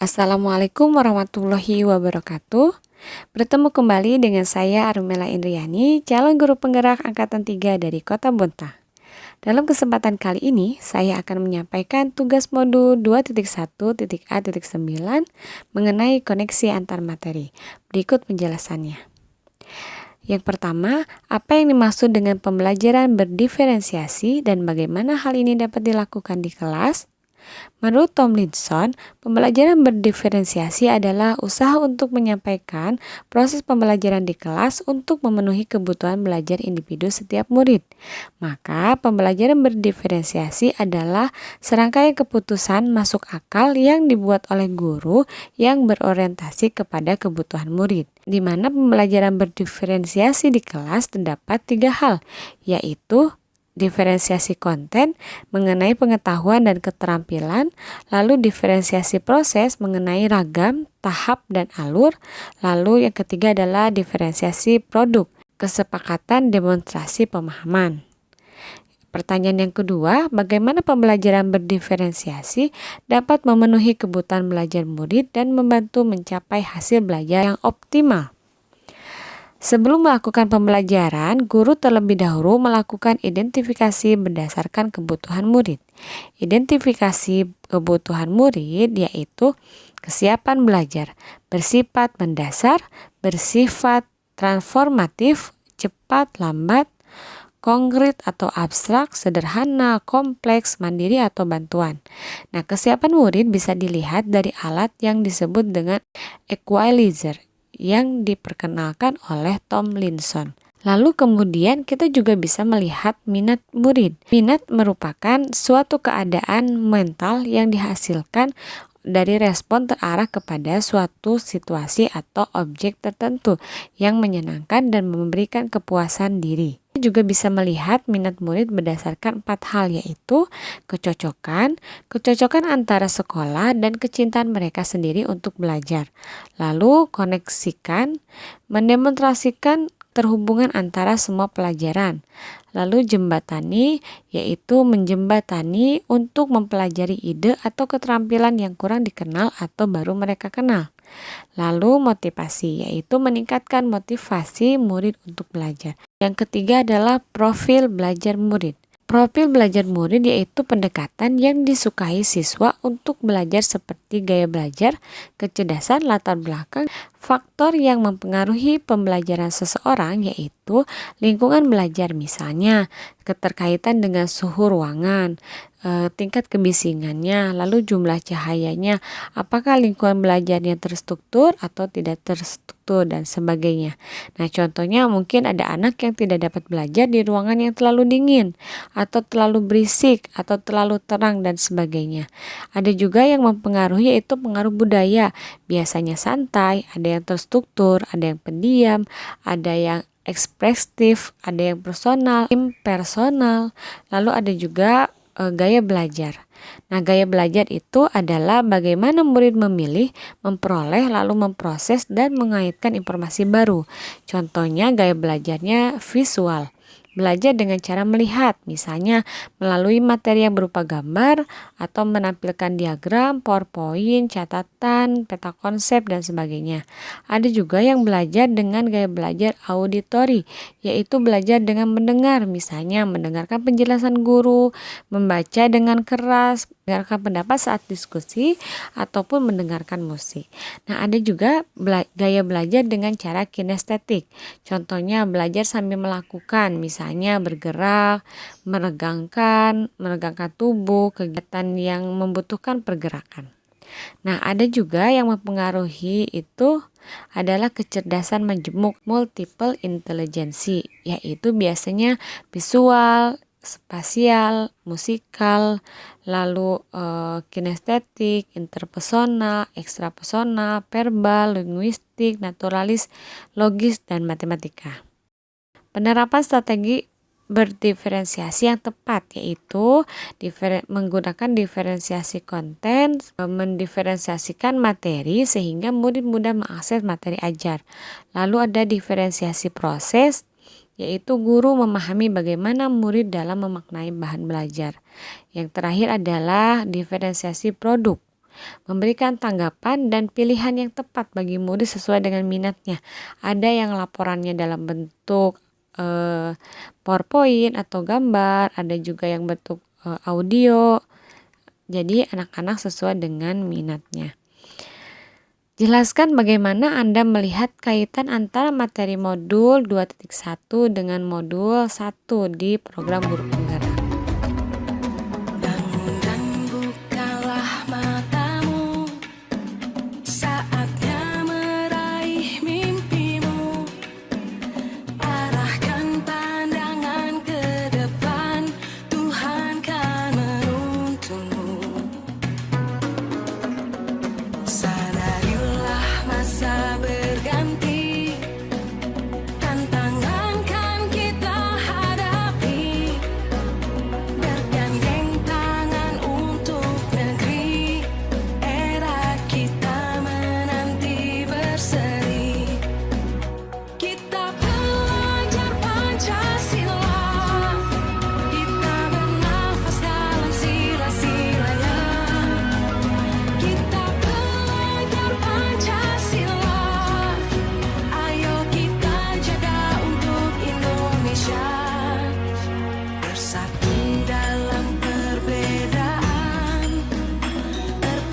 Assalamualaikum warahmatullahi wabarakatuh. Bertemu kembali dengan saya Armela Indriani, calon guru penggerak angkatan 3 dari Kota Bontang. Dalam kesempatan kali ini, saya akan menyampaikan tugas modul 2.1.A.9 mengenai koneksi antar materi. Berikut penjelasannya. Yang pertama, apa yang dimaksud dengan pembelajaran berdiferensiasi dan bagaimana hal ini dapat dilakukan di kelas? Menurut Tomlinson, pembelajaran berdiferensiasi adalah usaha untuk menyampaikan proses pembelajaran di kelas untuk memenuhi kebutuhan belajar individu setiap murid. Maka, pembelajaran berdiferensiasi adalah serangkaian keputusan masuk akal yang dibuat oleh guru yang berorientasi kepada kebutuhan murid. Di mana pembelajaran berdiferensiasi di kelas terdapat 3 hal, yaitu diferensiasi konten mengenai pengetahuan dan keterampilan, lalu diferensiasi proses mengenai ragam, tahap, dan alur, lalu yang ketiga adalah diferensiasi produk, kesepakatan demonstrasi pemahaman. Pertanyaan yang kedua, bagaimana pembelajaran berdiferensiasi dapat memenuhi kebutuhan belajar murid dan membantu mencapai hasil belajar yang optimal? Sebelum melakukan pembelajaran, guru terlebih dahulu melakukan identifikasi berdasarkan kebutuhan murid. Identifikasi kebutuhan murid yaitu kesiapan belajar, bersifat mendasar, bersifat transformatif, cepat, lambat, konkret atau abstrak, sederhana, kompleks, mandiri atau bantuan. Nah, kesiapan murid bisa dilihat dari alat yang disebut dengan equalizer yang diperkenalkan oleh Tomlinson. Lalu kemudian kita juga bisa melihat minat murid. Minat merupakan suatu keadaan mental yang dihasilkan dari respon terarah kepada suatu situasi atau objek tertentu yang menyenangkan dan memberikan kepuasan diri. Kita juga bisa melihat minat murid berdasarkan 4 hal, yaitu kecocokan antara sekolah dan kecintaan mereka sendiri untuk belajar. Lalu koneksikan, mendemonstrasikan terhubungan antara semua pelajaran. Lalu jembatani, yaitu menjembatani untuk mempelajari ide atau keterampilan yang kurang dikenal atau baru mereka kenal. Lalu motivasi, yaitu meningkatkan motivasi murid untuk belajar. Yang ketiga adalah profil belajar murid. Profil belajar murid yaitu pendekatan yang disukai siswa untuk belajar seperti gaya belajar, kecerdasan, latar belakang. Faktor yang mempengaruhi pembelajaran seseorang yaitu lingkungan belajar, misalnya keterkaitan dengan suhu ruangan, tingkat kebisingannya, lalu jumlah cahayanya, apakah lingkungan belajarnya terstruktur atau tidak terstruktur, dan sebagainya. Nah, contohnya mungkin ada anak yang tidak dapat belajar di ruangan yang terlalu dingin, atau terlalu berisik, atau terlalu terang, dan sebagainya. Ada juga yang mempengaruhi yaitu pengaruh budaya, biasanya santai, ada yang terstruktur, ada yang pendiam, ada yang ekspresif, ada yang personal, impersonal, lalu ada juga gaya belajar. Nah, gaya belajar itu adalah bagaimana murid memilih, memperoleh, lalu memproses dan mengaitkan informasi baru. Contohnya gaya belajarnya visual. Belajar dengan cara melihat, misalnya melalui materi yang berupa gambar atau menampilkan diagram, PowerPoint, catatan, peta konsep, dan sebagainya. Ada juga yang belajar dengan gaya belajar auditori, yaitu belajar dengan mendengar, misalnya mendengarkan penjelasan guru, membaca dengan keras, mendengarkan pendapat saat diskusi, ataupun mendengarkan musik. Nah, ada juga gaya belajar dengan cara kinestetik. Contohnya belajar sambil melakukan, misalnya bergerak, meregangkan tubuh, kegiatan yang membutuhkan pergerakan. Nah, ada juga yang mempengaruhi itu adalah kecerdasan majemuk, multiple intelligence, yaitu biasanya visual, spasial, musikal, lalu kinestetik, interpersonal, ekstrapersonal, verbal, linguistik, naturalis, logis, dan matematika. Penerapan strategi berdiferensiasi yang tepat yaitu menggunakan diferensiasi konten, mendiferensiasikan materi sehingga murid mudah mengakses materi ajar. Lalu ada diferensiasi proses, yaitu guru memahami bagaimana murid dalam memaknai bahan belajar. Yang terakhir adalah diferensiasi produk. Memberikan tanggapan dan pilihan yang tepat bagi murid sesuai dengan minatnya. Ada yang laporannya dalam bentuk PowerPoint atau gambar, ada juga yang bentuk audio. Jadi anak-anak sesuai dengan minatnya. Jelaskan bagaimana Anda melihat kaitan antara materi modul 2.1 dengan modul 1 di program guru